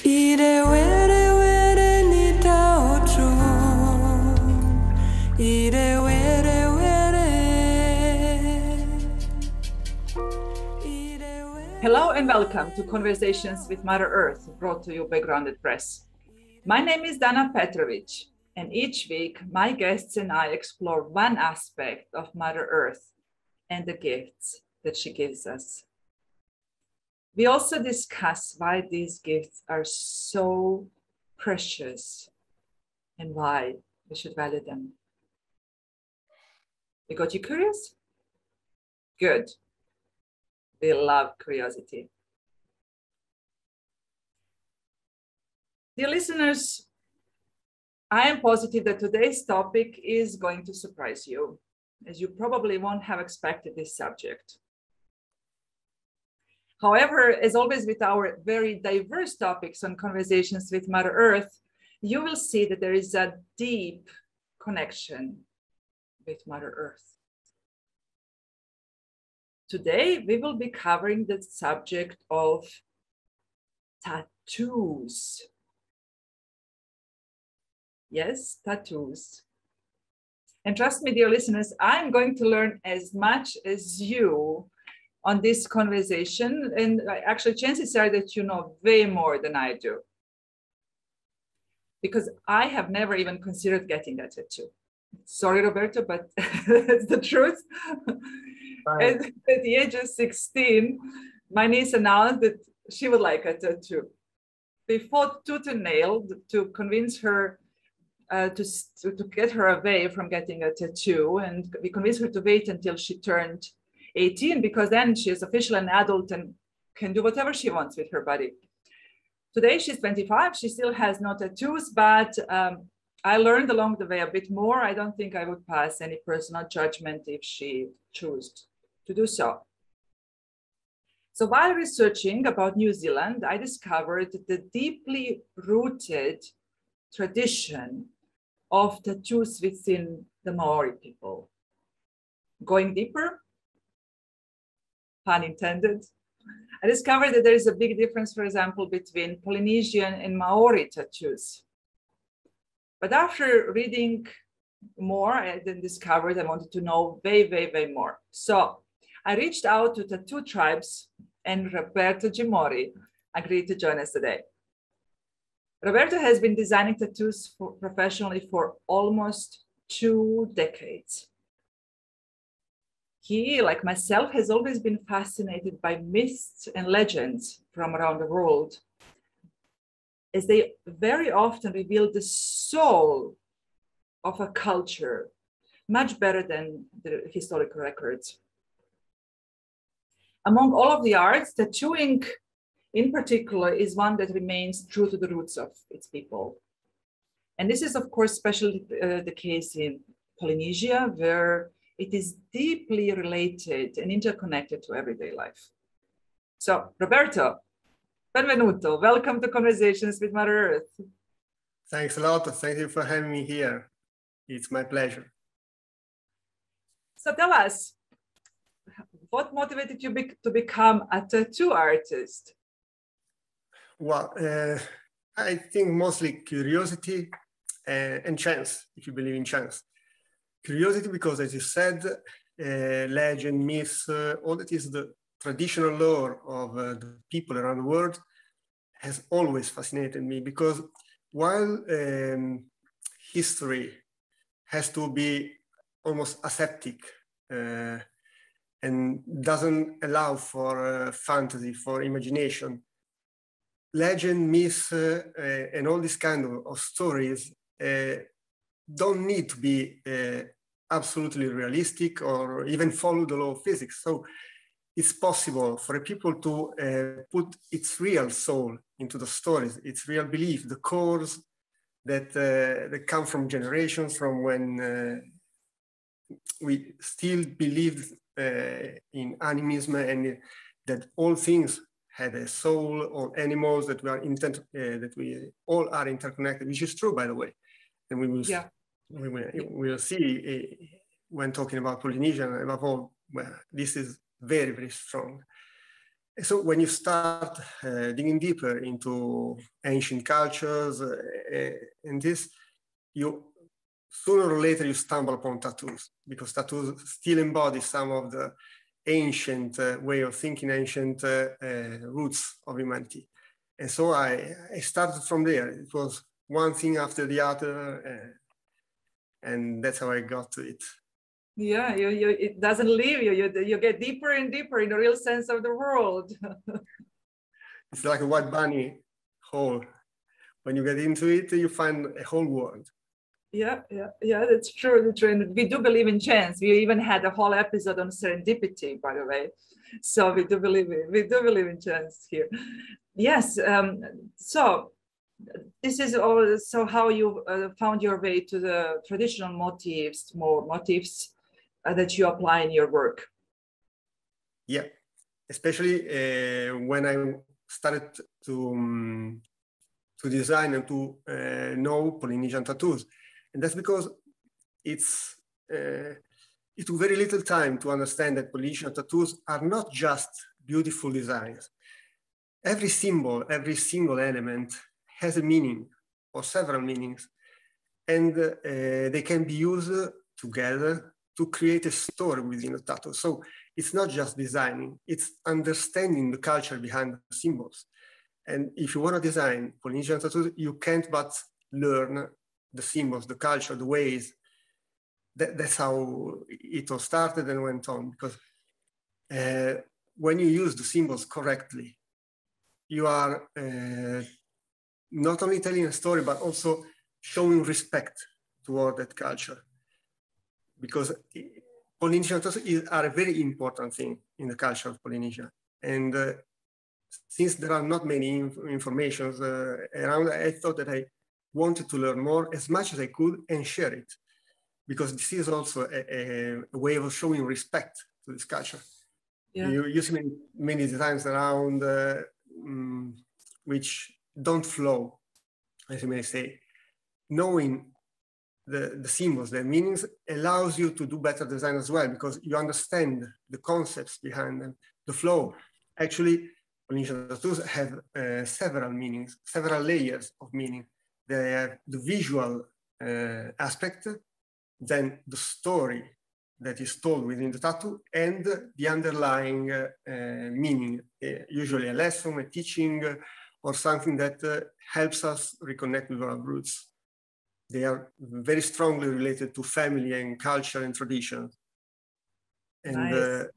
Hello and welcome to Conversations with Mother Earth, brought to you by Grounded Press. My name is Dana Petrovic, and each week my guests and I explore one aspect of Mother Earth and the gifts that she gives us. We also discuss why these gifts are so precious and why we should value them. We got you curious? Good. We love curiosity. Dear listeners, I am positive that today's topic is going to surprise you, as you probably won't have expected this subject. However, as always with our very diverse topics on Conversations with Mother Earth, you will see that there is a deep connection with Mother Earth. Today, we will be covering the subject of tattoos. Yes, tattoos. And trust me, dear listeners, I'm going to learn as much as you on this conversation. And actually, chances are that you know way more than I do. Because I have never even considered getting a tattoo. Sorry, Roberto, but it's the truth. At the age of 16, my niece announced that she would like a tattoo. We fought tooth and nail to convince her to get her away from getting a tattoo. And we convinced her to wait until she turned 18, because then she is officially an adult and can do whatever she wants with her body. Today, she's 25. She still has no tattoos, but I learned along the way a bit more. I don't think I would pass any personal judgment if she chose to do so. So while researching about New Zealand, I discovered the deeply rooted tradition of tattoos within the Maori people. Going deeper, pun intended, I discovered that there is a big difference, for example, between Polynesian and Māori tattoos. But after reading more, I then discovered I wanted to know way more. So I reached out to tattoo tribes, and Roberto Gemori agreed to join us today. Roberto has been designing tattoos professionally for almost 2 decades. He, like myself, has always been fascinated by myths and legends from around the world, as they very often reveal the soul of a culture much better than the historical records. Among all of the arts, tattooing in particular is one that remains true to the roots of its people. And this is, of course, especially the case in Polynesia, where it is deeply related and interconnected to everyday life. So, Roberto, benvenuto. Welcome to Conversations with Mother Earth. Thanks a lot. Thank you for having me here. It's my pleasure. So tell us, what motivated you to become a tattoo artist? Well, I think mostly curiosity and chance, if you believe in chance. Curiosity because, as you said, legend, myths, all that is the traditional lore of the people around the world has always fascinated me, because while history has to be almost aseptic and doesn't allow for fantasy, for imagination, legend, myths, and all these kind of stories don't need to be absolutely realistic or even follow the law of physics. So it's possible for people to put its real soul into the stories, its real belief, the cores that come from generations, from when we still believed in animism, and that all things had a soul, or animals, that we all are interconnected, which is true, by the way. And we will see when talking about Polynesia, above all, well, this is very, very strong. So when you start digging deeper into ancient cultures and this, you sooner or later you stumble upon tattoos, because tattoos still embody some of the ancient way of thinking, ancient roots of humanity. And so I started from there. It was one thing after the other, and that's how I got to it. Yeah, it doesn't leave you. You get deeper and deeper in the real sense of the world. It's like a white bunny hole. When you get into it, you find a whole world. Yeah, that's true. That's true. And we do believe in chance. We even had a whole episode on serendipity, by the way. So we do believe in chance here. Yes. So this is also how you found your way to the traditional motifs, more motifs that you apply in your work. Yeah, especially when I started to design and to know Polynesian tattoos. And that's because it took very little time to understand that Polynesian tattoos are not just beautiful designs. Every symbol, every single element has a meaning or several meanings, and they can be used together to create a story within a tattoo. So it's not just designing, it's understanding the culture behind the symbols. And if you want to design Polynesian tattoos, you can't but learn the symbols, the culture, the ways. That's how it all started and went on. Because when you use the symbols correctly, you are not only telling a story, but also showing respect toward that culture. Because Polynesian tattoos are a very important thing in the culture of Polynesia. And since there are not many informations around, I thought that I wanted to learn more as much as I could and share it, because this is also a way of showing respect to this culture. Yeah. You see many designs around which don't flow, as you may say. Knowing the symbols, the meanings, allows you to do better design as well, because you understand the concepts behind them, the flow. Actually, Polynesian tattoos have several meanings, several layers of meaning. They have the visual aspect, then the story that is told within the tattoo, and the underlying meaning, usually a lesson, a teaching, or something that helps us reconnect with our roots. They are very strongly related to family and culture and tradition. And nice.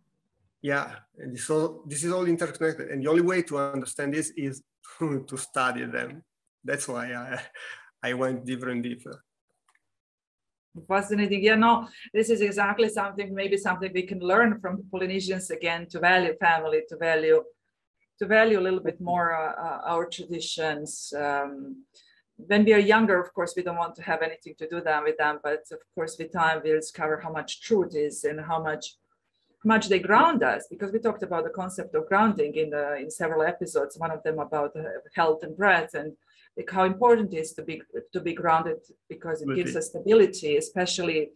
Yeah, and this is all interconnected. And the only way to understand this is to study them. That's why I went deeper and deeper. Fascinating. Yeah, no, this is exactly maybe something we can learn from Polynesians again, to value family, to value a little bit more our traditions. When we are younger, of course, we don't want to have anything to do with them, but of course, with time, we'll discover how much truth is and how much they ground us, because we talked about the concept of grounding in several episodes, one of them about health and breath, and like how important it is to be grounded, because it gives us stability, especially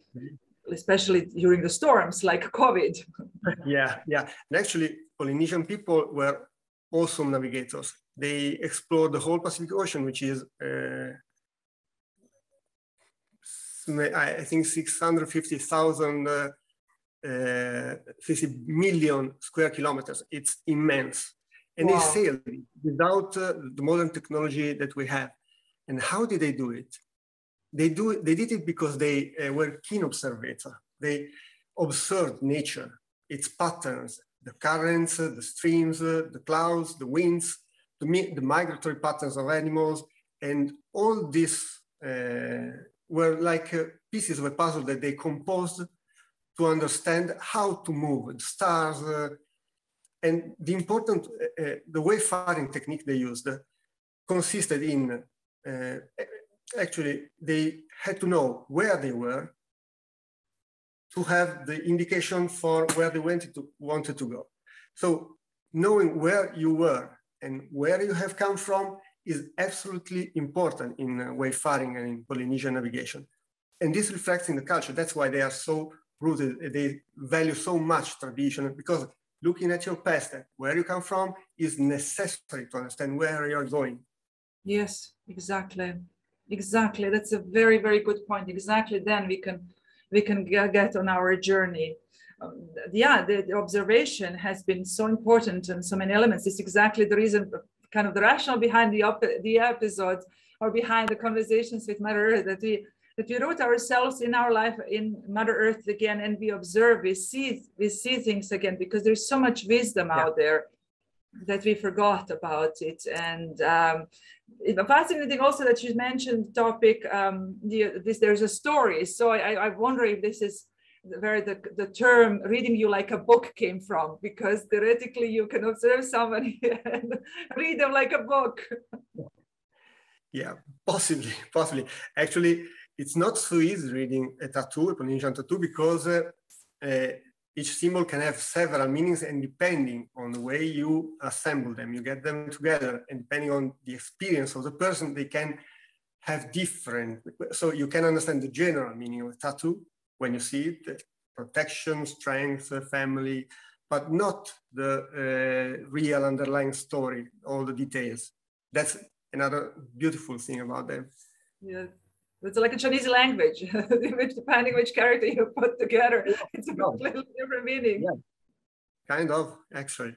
during the storms like COVID. Yeah. And actually, Polynesian people were awesome navigators. They explored the whole Pacific Ocean, which is, I think, 650,000 50 million square kilometers. It's immense. And wow. They sailed without the modern technology that we have. And how did they do it? They did it because they were keen observers. They observed nature, its patterns, the currents, the streams, the clouds, the winds, the migratory patterns of animals. And all this were like pieces of a puzzle that they composed to understand how to move the stars. And the important, the wayfaring technique they used consisted in, actually, they had to know where they were to have the indication for where they wanted to go. So knowing where you were and where you have come from is absolutely important in wayfaring and in Polynesian navigation. And this reflects in the culture. That's why they are so rooted. They value so much tradition, because looking at your past, where you come from, is necessary to understand where you're going. Yes, exactly. Exactly. That's a very, very good point. Exactly. Then we can get on our journey. Yeah, the observation has been so important in so many elements. It's exactly the reason, kind of the rationale behind the episodes or behind the conversations with Mother Earth, that we root ourselves in our life in Mother Earth again, and we observe, we see things again, because there's so much wisdom out there that we forgot about it. And fascinating also that you mentioned topic, there's a story. So I wonder if this is where the term reading you like a book came from, because theoretically you can observe somebody and read them like a book. Yeah, possibly. Actually, it's not so easy reading a tattoo, a Polynesian tattoo, because each symbol can have several meanings, and depending on the way you assemble them, you get them together, and depending on the experience of the person, they can have different. So you can understand the general meaning of a tattoo when you see it, protection, strength, family, but not the real underlying story, all the details. That's another beautiful thing about them. Yeah. It's like a Chinese language, depending which character you put together, it's a completely different meaning. Yeah. Kind of, actually.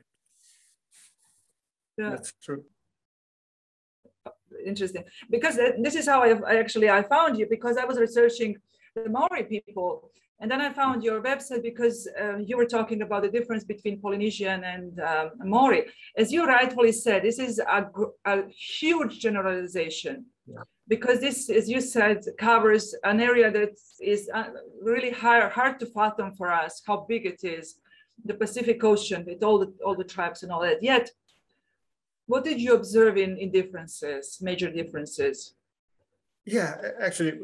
Yeah. That's true. Interesting, because this is how I found you, because I was researching the Maori people, and then I found your website because you were talking about the difference between Polynesian and Maori. As you rightfully said, this is a huge generalization. Yeah. Because this, as you said, covers an area that is really hard to fathom for us, how big it is, the Pacific Ocean with all the tribes and all that. Yet, what did you observe in differences, major differences? Yeah, actually,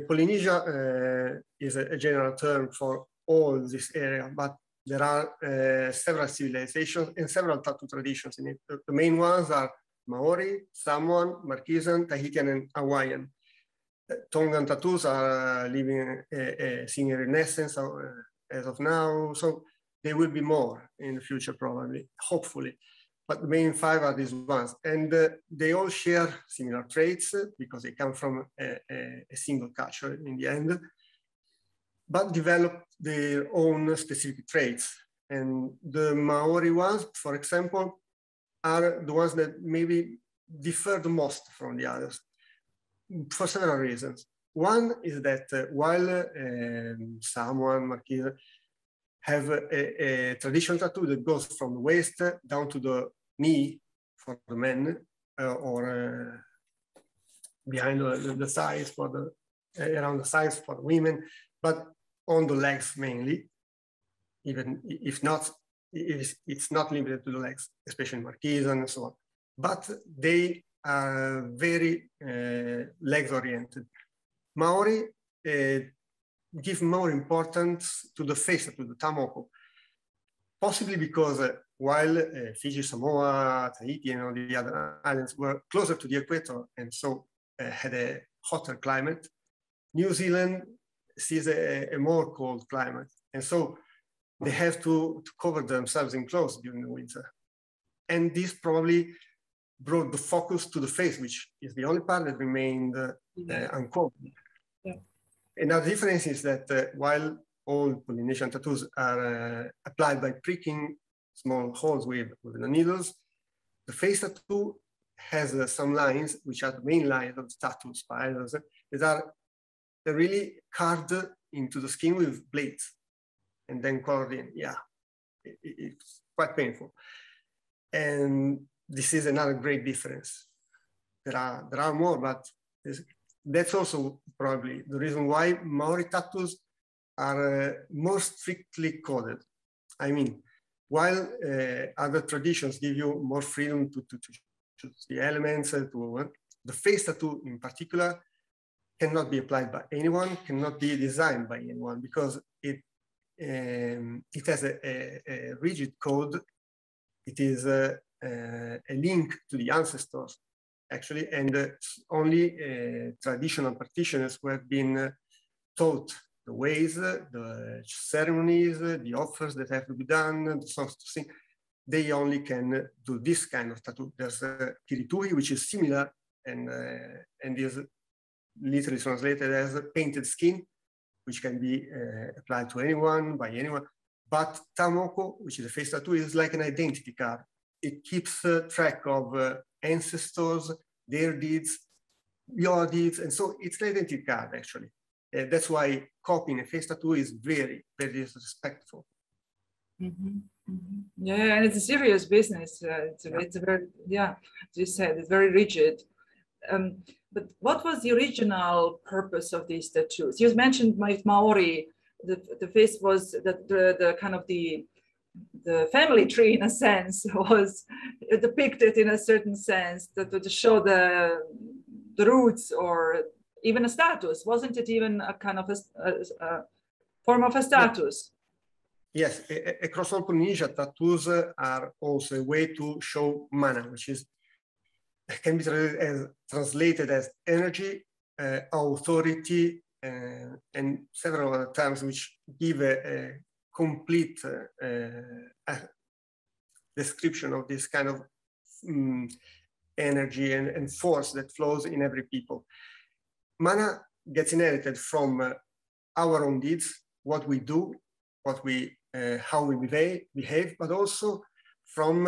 Polynesia is a general term for all this area, but there are several civilizations and several tattoo traditions in it. The main ones are Maori, Samoan, Marquesan, Tahitian, and Hawaiian. Tongan tattoos are seeing a renaissance as of now, so there will be more in the future, probably, hopefully. But the main five are these ones, and they all share similar traits because they come from a single culture in the end, but develop their own specific traits. And the Maori ones, for example, are the ones that maybe differ the most from the others for several reasons. One is that while Samoan, Marquesan have a traditional tattoo that goes from the waist down to the knee for the men, or behind the thighs for around the thighs for the women, but on the legs mainly, even if not, it's not limited to the legs, especially Marquesan and so on. But they are very legs oriented. Maori give more importance to the face, to the tamoko, possibly because while Fiji, Samoa, Tahiti, and all the other islands were closer to the equator and so had a hotter climate, New Zealand sees a more cold climate. And so they have to cover themselves in clothes during the winter. And this probably brought the focus to the face, which is the only part that remained uncovered. Yeah. Another difference is that while all Polynesian tattoos are applied by pricking small holes with the needles, the face tattoo has some lines, which are the main lines of the tattoo spirals, that are really carved into the skin with blades and then colored in. Yeah, it's quite painful. And this is another great difference. There are more, but that's also probably the reason why Maori tattoos are more strictly coded. I mean, while other traditions give you more freedom to choose the elements, the face tattoo in particular cannot be applied by anyone, cannot be designed by anyone, because it has a rigid code. It is a link to the ancestors, actually, and only traditional practitioners who have been taught ways, the ceremonies, the offers that have to be done, the songs to sing. They only can do this kind of tattoo. There's kiritui, which is similar and is literally translated as painted skin, which can be applied to anyone, by anyone. But tamoko, which is a face tattoo, is like an identity card. It keeps track of ancestors, their deeds, your deeds, and so it's an identity card, actually. That's why copying a face tattoo is very, very disrespectful. Mm-hmm. Mm-hmm. Yeah, and it's a serious business. It's a very, as you said, it's very rigid. But what was the original purpose of these tattoos? You mentioned Maori. The face was the kind of the family tree, in a sense, was depicted in a certain sense to show the roots or even a status. Wasn't it even a kind of a form of a status? Yes, across all Polynesia, tattoos are also a way to show mana, which can be translated as energy, authority, and several other terms which give a complete description of this kind of energy and force that flows in every people. Mana gets inherited from our own deeds, what we do, how we behave, but also from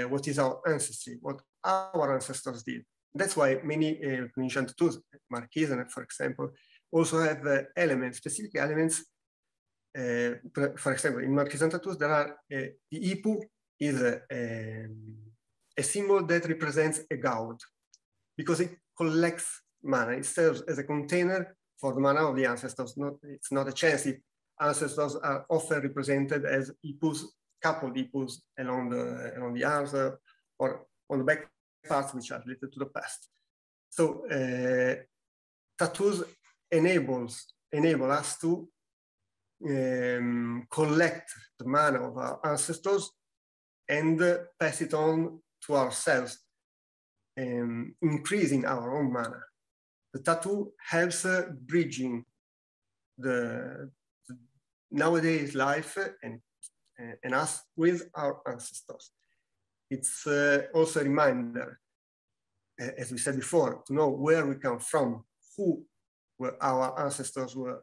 what is our ancestry, what our ancestors did. That's why many Polynesian tattoos, Marquesan, for example, also have specific elements. For example, in Marquesan tattoos, there are the ipu is a symbol that represents a god because it collects mana. It serves as a container for the mana of the ancestors. It's not a chance if ancestors are often represented as ipus, coupled ipus along the arms or on the back parts which are related to the past. So tattoos enable us to collect the mana of our ancestors and pass it on to ourselves, increasing our own mana. The tattoo helps bridging the nowadays life and us with our ancestors. It's also a reminder, as we said before, to know where we come from, who our ancestors were.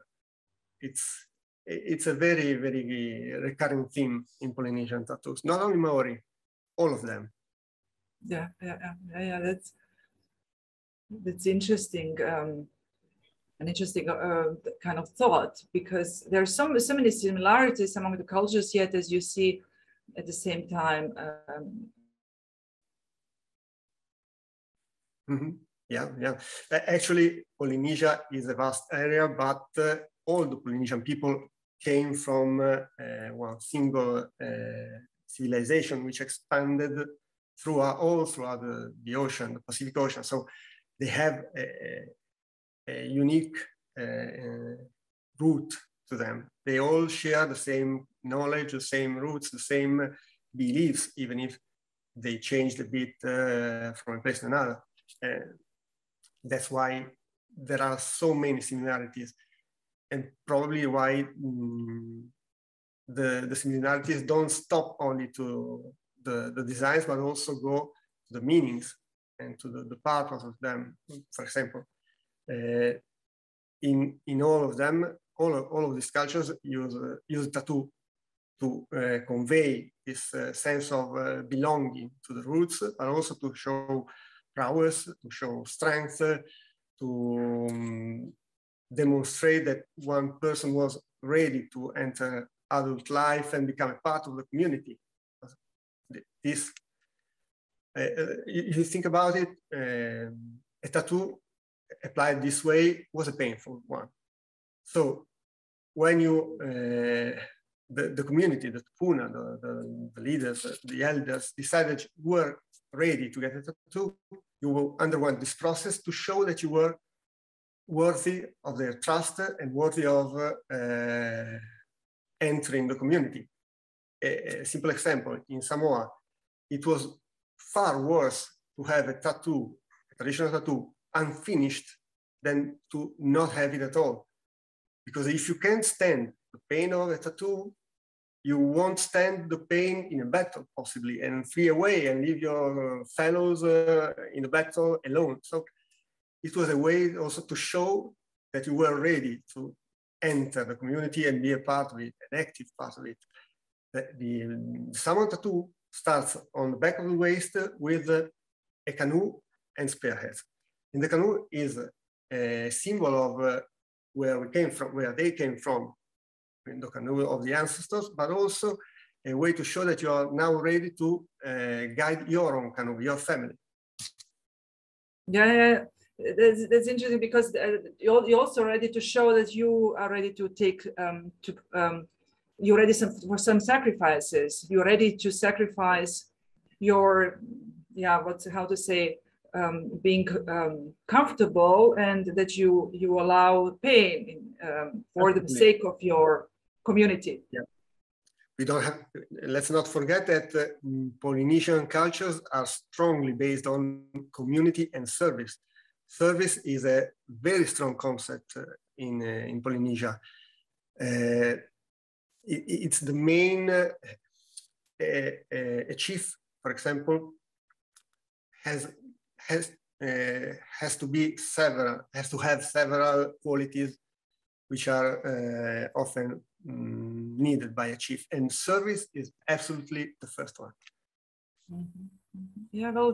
It's a very, very recurring theme in Polynesian tattoos. Not only Maori, all of them. Yeah. That's interesting. An interesting kind of thought, because there are so many similarities among the cultures, yet as you see at the same time. Yeah. Actually, Polynesia is a vast area, but all the Polynesian people came from one single civilization, which expanded throughout the ocean, the Pacific Ocean. So they have a unique root to them. They all share the same knowledge, the same roots, the same beliefs, even if they changed a bit from a place to another. That's why there are so many similarities, and probably why the similarities don't stop only to the designs, but also go to the meanings and to the purpose of them. For example, in all of them, all of these cultures use tattoo to convey this sense of belonging to the roots, but also to show prowess, to show strength, to demonstrate that one person was ready to enter adult life and become a part of the community. If you think about it, a tattoo applied this way was a painful one. So when the community, the puna, the leaders, the elders decided you were ready to get a tattoo, you underwent this process to show that you were worthy of their trust and worthy of entering the community. A simple example, in Samoa, it was far worse to have a tattoo, a traditional tattoo, unfinished than to not have it at all. Because if you can't stand the pain of a tattoo, you won't stand the pain in a battle, possibly, and flee away and leave your fellows in the battle alone. So it was a way also to show that you were ready to enter the community and be a part of it, an active part of it. The Samoan tattoo starts on the back of the waist with a canoe and spearheads. And the canoe is a symbol of where we came from, where they came from, in the canoe of the ancestors, but also a way to show that you are now ready to guide your own canoe, your family. Yeah, that's interesting, because you're also ready to show that you are ready to take you're ready for some sacrifices. You're ready to sacrifice your, how to say, being comfortable, and that you allow pain for the sake of your community. Yeah. We don't have, let's not forget that Polynesian cultures are strongly based on community and service. Service is a very strong concept in Polynesia. It's the main, a chief, for example, has to have several qualities which are often needed by a chief, and service is absolutely the first one. Yeah, well,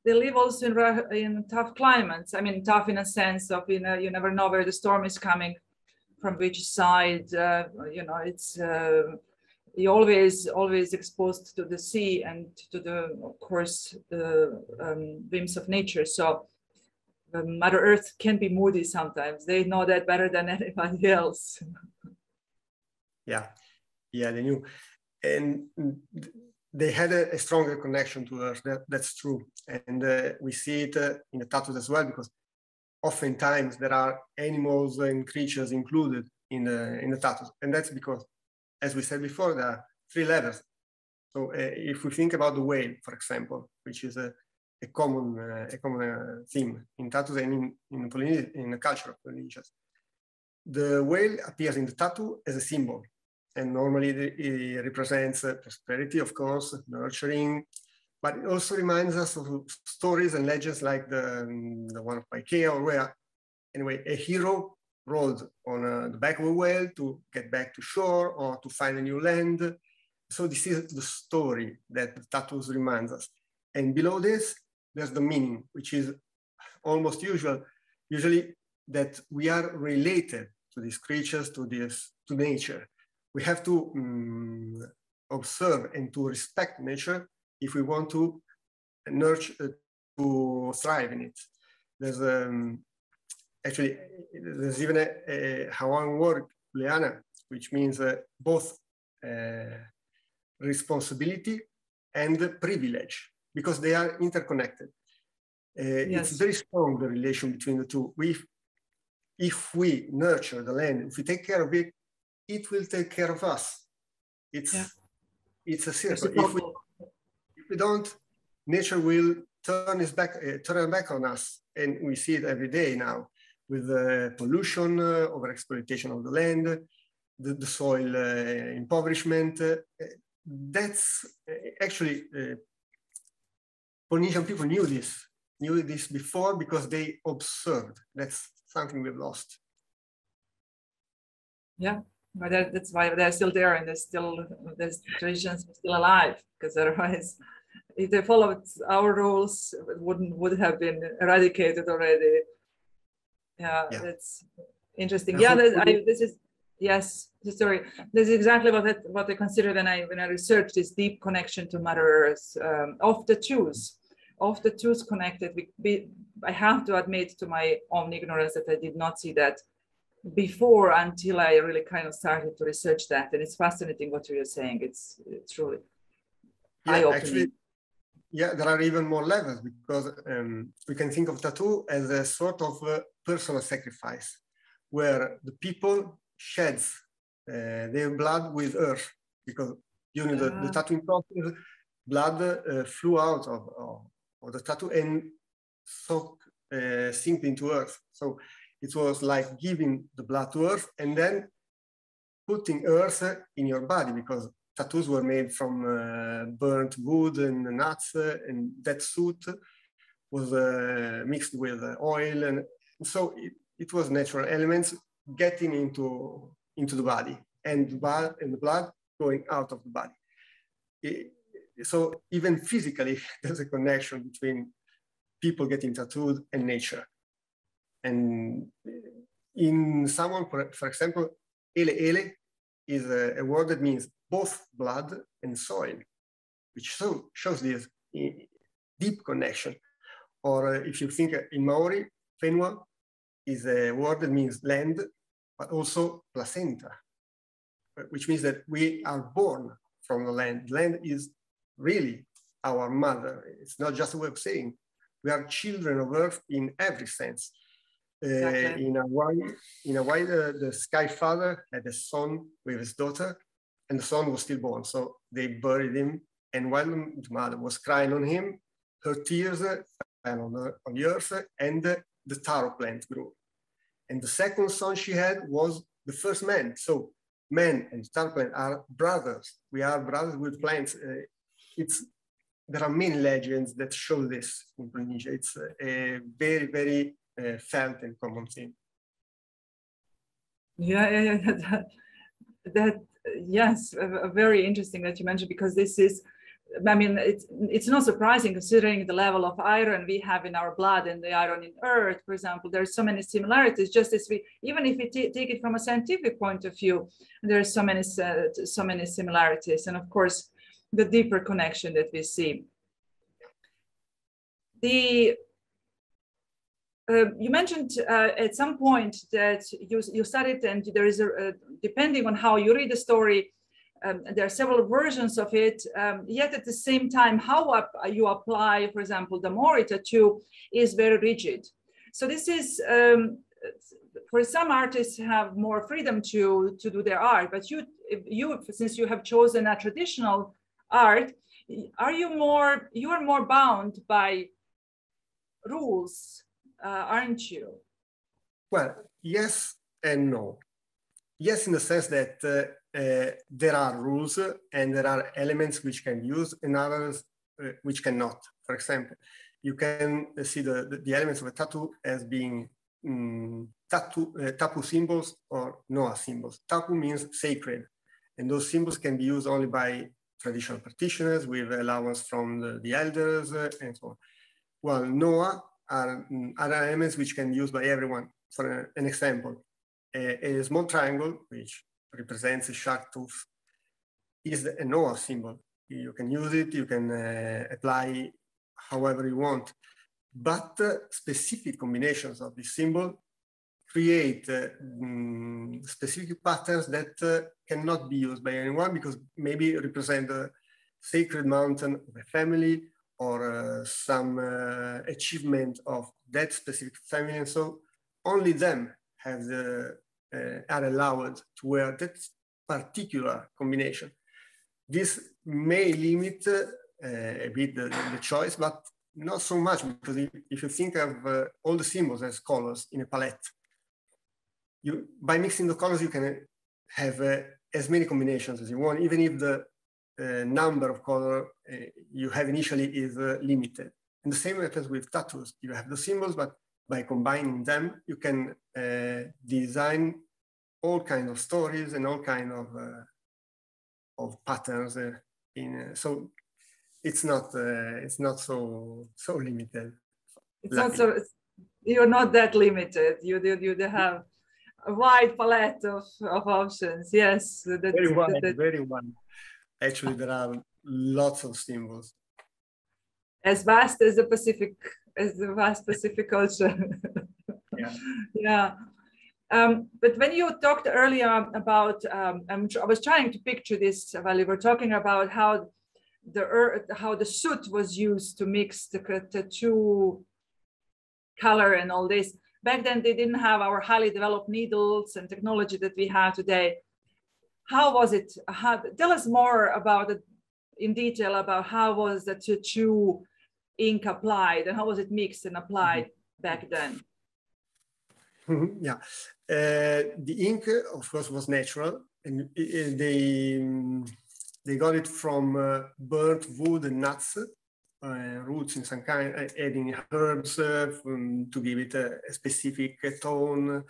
they live also in tough climates. I mean, tough in a sense of, you never know where the storm is coming, from which side. It's you're always exposed to the sea and to of course, the whims of nature. So Mother Earth can be moody sometimes. They know that better than anybody else. Yeah, they knew, and they had a stronger connection to Earth. That's true, and we see it in the tattoos as well, because oftentimes there are animals and creatures included in the tattoos, and that's because, as we said before, there are 3 levels. So if we think about the whale, for example, which is a common theme in tattoos and in Polynesia, in the culture of Polynesia, the whale appears in the tattoo as a symbol, and normally it represents prosperity, of course, nurturing, but it also reminds us of stories and legends like the one of Ikea, where anyway a hero rode on the back of a whale to get back to shore or to find a new land. So this is the story that the tattoos reminds us. And below this, there's the meaning, which is almost usually that we are related to these creatures, to nature. We have to observe and to respect nature if we want to nurture, to thrive in it. There's actually, there's even a Hawaiian word, leana, which means both responsibility and privilege, because they are interconnected. Yes. It's very strong, the relation between the two. If we nurture the land, if we take care of it, it will take care of us. It's a circle. If we don't, nature will turn back on us, and we see it every day now with pollution, overexploitation of the land, the soil impoverishment. That's actually Polynesian people knew this before because they observed. That's something we've lost. Yeah, but that's why they're still there, and there's traditions are still alive, because otherwise, if they followed our rules, it would have been eradicated already. Yeah, that's interesting. Yeah, yes, sorry. This is exactly what I consider when I research this deep connection to Mother Earth, of the tools connected. I have to admit to my own ignorance that I did not see that before until I really kind of started to research that, and it's fascinating what you're saying. It's truly eye-opening. Actually, there are even more levels, because we can think of tattoo as a sort of personal sacrifice, where the people sheds their blood with earth, because during the tattooing process, blood flew out of the tattoo and sinked into earth. So It was like giving the blood to earth and then putting earth in your body, because tattoos were made from burnt wood and nuts, and that soot was mixed with oil, and so it was natural elements getting into the body, and the blood going out of the body. So even physically, there's a connection between people getting tattooed and nature. And in someone, for example, ele ele is a word that means both blood and soil, which shows this deep connection. Or if you think in Maori, whenua is a word that means land, but also placenta, which means that we are born from the land. Land is really our mother. It's not just a way of saying. We are children of Earth in every sense. Exactly. In Hawaii, the Sky Father had a son with his daughter, and the son was still born. So they buried him, and while the mother was crying on him, her tears fell on the earth, and the taro plant grew. And the second son she had was the first man. So man and taro plant are brothers. We are brothers with plants. There are many legends that show this in Polynesia. It's a very, very felt and common thing. Yeah. Yes, very interesting that you mentioned, because this is, I mean, it's not surprising considering the level of iron we have in our blood and the iron in earth, for example. There's so many similarities, just as even if we take it from a scientific point of view, there's so many similarities, and of course, the deeper connection that we see. You mentioned at some point that you studied, and there is depending on how you read the story, there are several versions of it, yet at the same time, how you apply, for example, the Māori tattoo is very rigid. So this is, for some artists have more freedom to do their art, but you, since you have chosen a traditional art, you are more bound by rules, aren't you? Well, yes and no. Yes, in the sense that there are rules and there are elements which can be used and others which cannot. For example, you can see the elements of a tattoo as being tapu symbols or noa symbols. Tapu means sacred, and those symbols can be used only by traditional practitioners with allowance from the elders and so on. While noa are other elements which can be used by everyone. For an example, a small triangle, which represents a shark tooth, is a noa symbol. You can use it, you can apply however you want, but specific combinations of this symbol create specific patterns that cannot be used by anyone, because maybe represent the sacred mountain of a family or some achievement of that specific family, and so only them have are allowed to wear that particular combination. This may limit a bit the choice, but not so much, because if you think of all the symbols as colors in a palette, by mixing the colors, you can have as many combinations as you want, even if the number of color you have initially is limited. And the same happens with tattoos. You have the symbols, but by combining them, you can design all kinds of stories and all kinds of patterns. So it's not so limited. It's not so. You're not that limited. You have a wide palette of options. Yes, very wide, very wide. Actually, there are lots of symbols. As vast as the Pacific, vast Pacific Ocean. Yeah. Yeah. But when you talked earlier about, I was trying to picture this while you were talking about how the soot was used to mix the tattoo color and all this. Back then, they didn't have our highly developed needles and technology that we have today. How was it? Tell us more about it in detail, about how was the tattoo ink applied and how was it mixed and applied back then? Yeah, the ink, of course, was natural, and they got it from burnt wood and nuts, roots in some kind, adding herbs to give it a specific tone.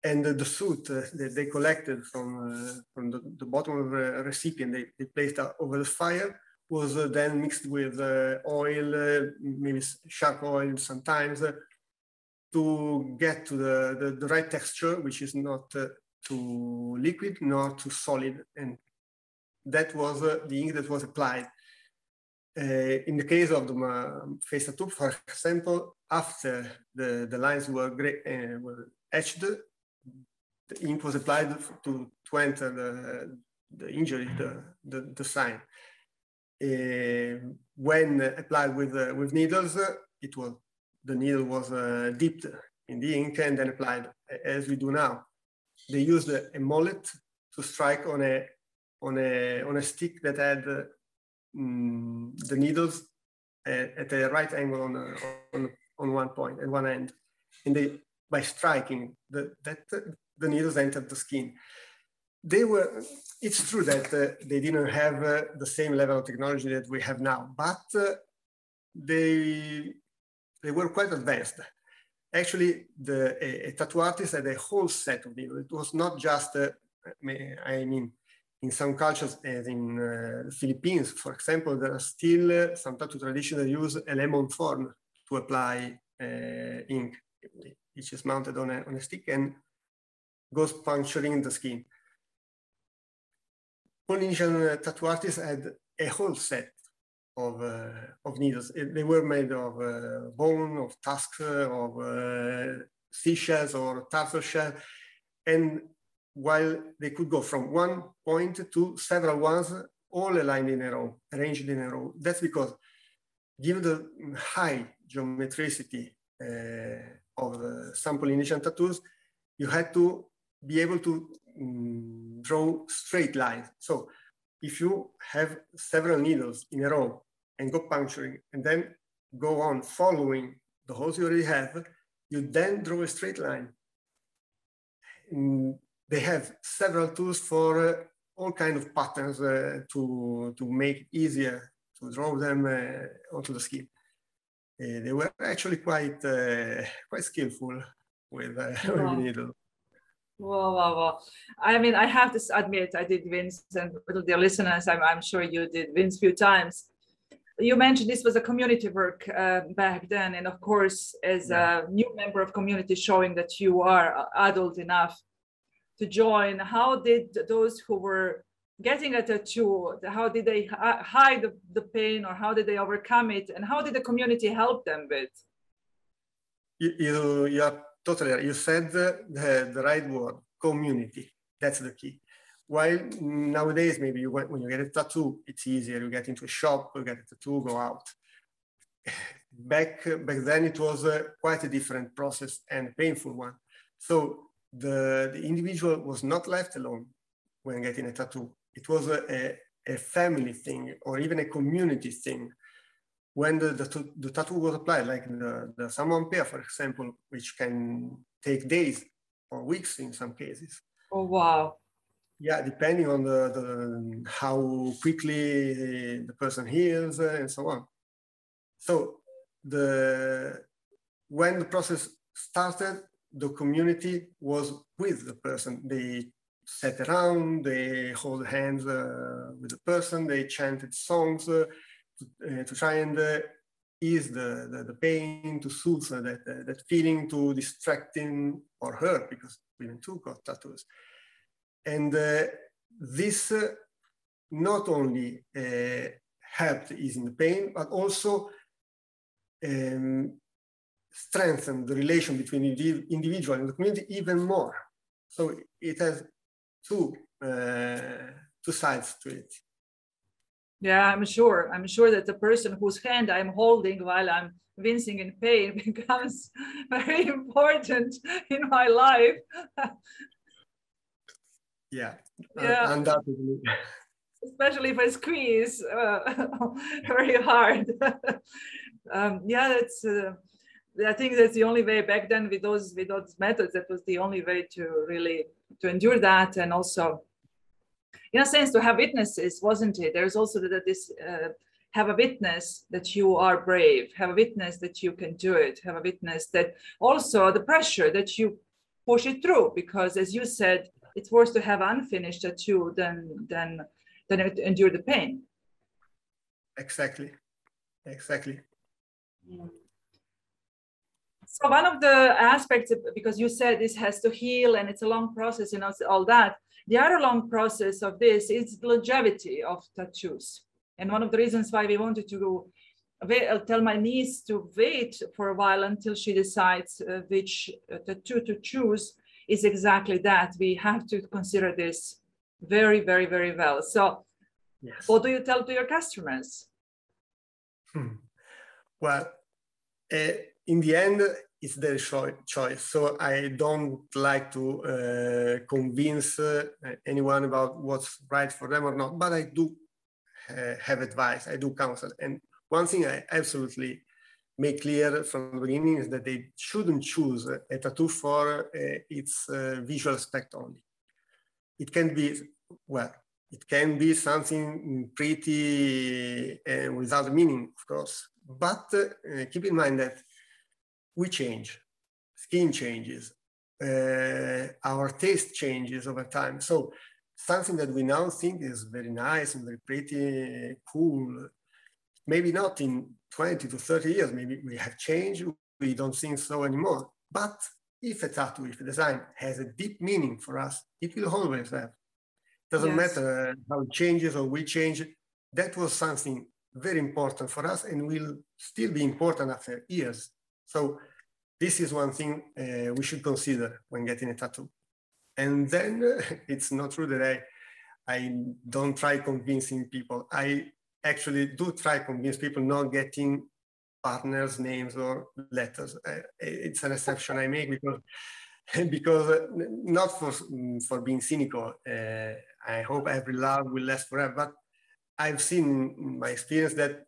And the soot that they collected from the bottom of the recipient, they placed over the fire, was then mixed with oil, maybe shark oil sometimes, to get to the right texture, which is not too liquid nor too solid. And that was the ink that was applied. In the case of the face tattoo, for example, after the lines were etched, the ink was applied to enter the injury, the sign. When applied with needles, the needle was dipped in the ink and then applied, as we do now. They used a mallet to strike on a stick that had the needles at a right angle on one point, at one end, and by striking the needles entered the skin. It's true that they didn't have the same level of technology that we have now, but they were quite advanced. Actually, a tattoo artist had a whole set of needles. It was not just, I mean, in some cultures, as in the Philippines, for example, there are still some tattoo traditions that use a lemon thorn to apply ink, which is mounted on a stick and goes puncturing the skin. Polynesian tattoo artists had a whole set of needles. They were made of bone, of tusks, of seashells or turtle shell. And while they could go from one point to several ones, all aligned in a row, arranged in a row. That's because, given the high geometricity of some Polynesian tattoos, you had to be able to draw straight lines. So if you have several needles in a row and go puncturing and then go on following the holes you already have, you then draw a straight line. They have several tools for all kinds of patterns to make it easier to draw them onto the skin. They were actually quite skillful with needles. Wow. I mean, I have to admit, I did Vince, and the listeners, I'm sure you did Vince a few times. You mentioned this was a community work back then. And of course, as a new member of community, showing that you are adult enough to join, how did those who were getting a tattoo, how did they hide the pain, or how did they overcome it? And how did the community help them with? You are totally right. You said the right word, community. That's the key. While nowadays, maybe when you get a tattoo, it's easier. You get into a shop, you get a tattoo, go out. Back then, it was quite a different process and a painful one. So the individual was not left alone when getting a tattoo. It was a family thing, or even a community thing. When the tattoo was applied, like the Samoan pear, for example, which can take days or weeks in some cases. Oh, wow. Yeah, depending on how quickly the person heals and so on. So when the process started, the community was with the person. They sat around, they hold hands with the person, they chanted songs to try and ease the pain, to soothe that feeling, to distract him or her, because women too got tattoos. And this not only helped easing the pain, but also strengthened the relation between the individual and the community even more. So it has two sides to it. Yeah, I'm sure that the person whose hand I'm holding while I'm wincing in pain becomes very important in my life. Yeah. Undoubtedly. Especially if I squeeze very hard. Yeah, I think that's the only way back then with those methods. That was the only way to really to endure that, and also, in a sense, to have witnesses, wasn't it? There's also this have a witness that you are brave, have a witness that you can do it, have a witness that also the pressure that you push it through, because as you said, it's worse to have unfinished tattoo than endure the pain. Exactly. So one of the aspects, because you said this has to heal and it's a long process and all that, the other long process of this is the longevity of tattoos. And one of the reasons why we wanted to tell my niece to wait for a while until she decides which tattoo to choose is exactly that. We have to consider this very, very, very well. So yes. What do you tell to your customers? Well, in the end, it's their choice. So I don't like to convince anyone about what's right for them or not, but I do have advice, I do counsel. And one thing I absolutely make clear from the beginning is that they shouldn't choose a tattoo for its visual aspect only. It can be, well, it can be something pretty without meaning, of course. But keep in mind that we change, skin changes, our taste changes over time. So something that we now think is very nice and very pretty, cool, maybe not in 20 to 30 years, maybe we have changed, we don't think so anymore. But if a tattoo, if a design has a deep meaning for us, it will always have. Doesn't matter how it changes or we change. That was something very important for us and will still be important after years. So this is one thing we should consider when getting a tattoo. And then it's not true that I don't try convincing people. I actually do try convince people not getting partners' names or letters. It's an exception I make because not for being cynical. I hope every love will last forever, but I've seen in my experience that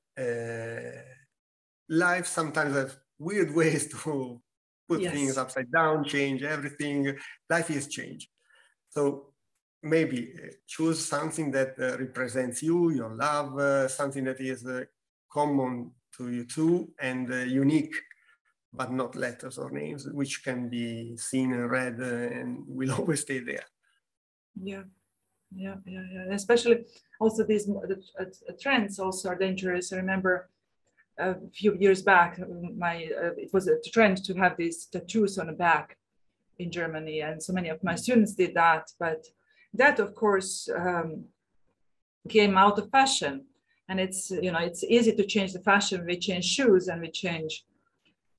life sometimes has weird ways to put things upside down, change everything. Life is change. So maybe choose something that represents you, your love, something that is common to you too, and unique, but not letters or names, which can be seen and read and will always stay there. Yeah. Especially also these trends also are dangerous. I remember a few years back, it was a trend to have these tattoos on the back in Germany, and so many of my students did that. But that, of course, came out of fashion, and it's easy to change the fashion when we change shoes and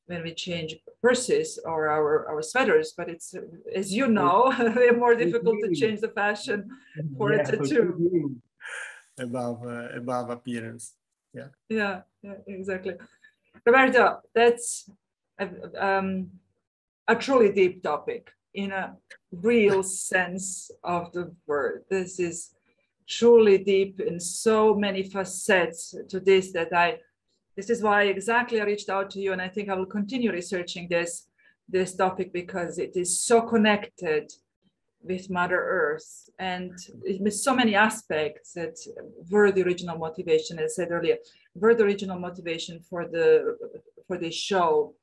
when we change purses or our sweaters, but it's, as you know, they're more difficult to change the fashion for a tattoo. Above appearance. Yeah, exactly. Roberto, that's a truly deep topic in a real sense of the word. This is truly deep in so many facets to this this is why exactly I reached out to you, and I think I will continue researching this topic because it is so connected with Mother Earth and with so many aspects that were the original motivation, as I said earlier, were the original motivation for this show,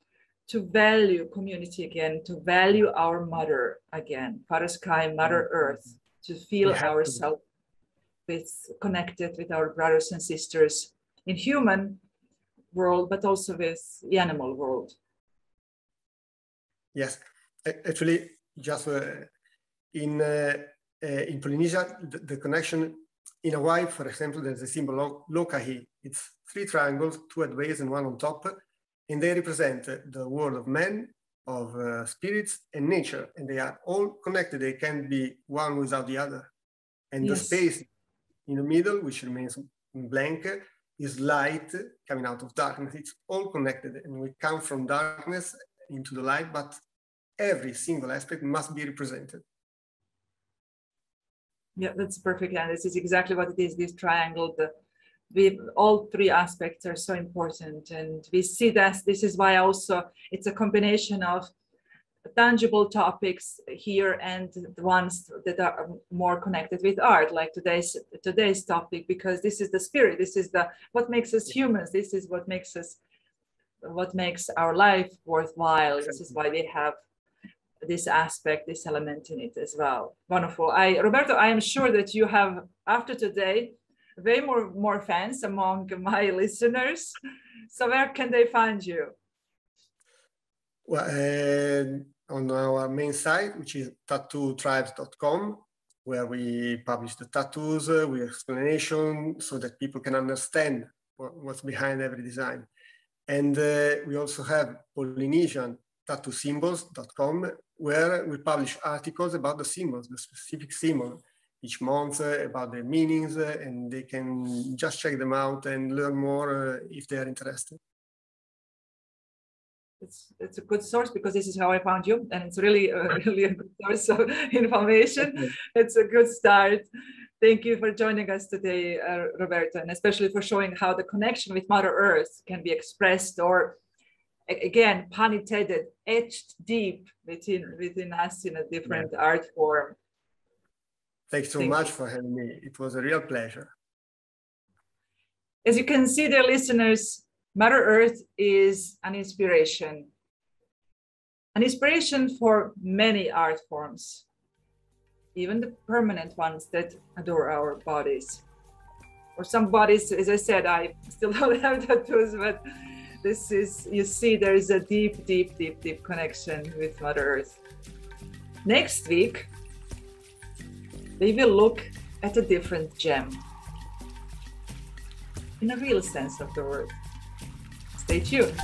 to value community again, to value our mother again, Father Sky, Mother Earth, to feel ourselves connected with our brothers and sisters in human world, but also with the animal world. Yes, actually, just in Polynesia, the connection in Hawaii, for example, there's a symbol of lokahi. It's 3 triangles, 2 at base and 1 on top, and they represent the world of man, of spirits, and nature, and they are all connected. They can't be one without the other. And the space in the middle, which remains blank, is light coming out of darkness. It's all connected, and we come from darkness into the light, but every single aspect must be represented. Yeah, that's perfect. And this is exactly what it is, this triangle, all three aspects are so important, and we see that this is why also it's a combination of tangible topics here and the ones that are more connected with art, like today's topic, because this is the spirit, this is what makes us humans, this is what makes our life worthwhile. This is why we have this aspect, this element in it as well. Wonderful. Roberto, I am sure that you have, after today, way more fans among my listeners. So where can they find you? Well, on our main site, which is tattootribes.com, where we publish the tattoos with explanation so that people can understand what's behind every design. And we also have Polynesian tattoosymbols.com, where we publish articles about the symbols, the specific symbol each month, about their meanings, and they can just check them out and learn more if they are interested. It's a good source, because this is how I found you, and it's really a good source of information. Okay. It's a good start. Thank you for joining us today, Roberto, and especially for showing how the connection with Mother Earth can be expressed, or again, pun intended, etched deep within us in a different art form. Thanks so much for having me. It was a real pleasure. As you can see, dear listeners, Mother Earth is an inspiration for many art forms, even the permanent ones that adore our bodies. For some bodies, as I said, I still don't have tattoos, but this is, you see, there is a deep, deep, deep, deep connection with Mother Earth. Next week, we will look at a different gem, in a real sense of the word. Stay tuned.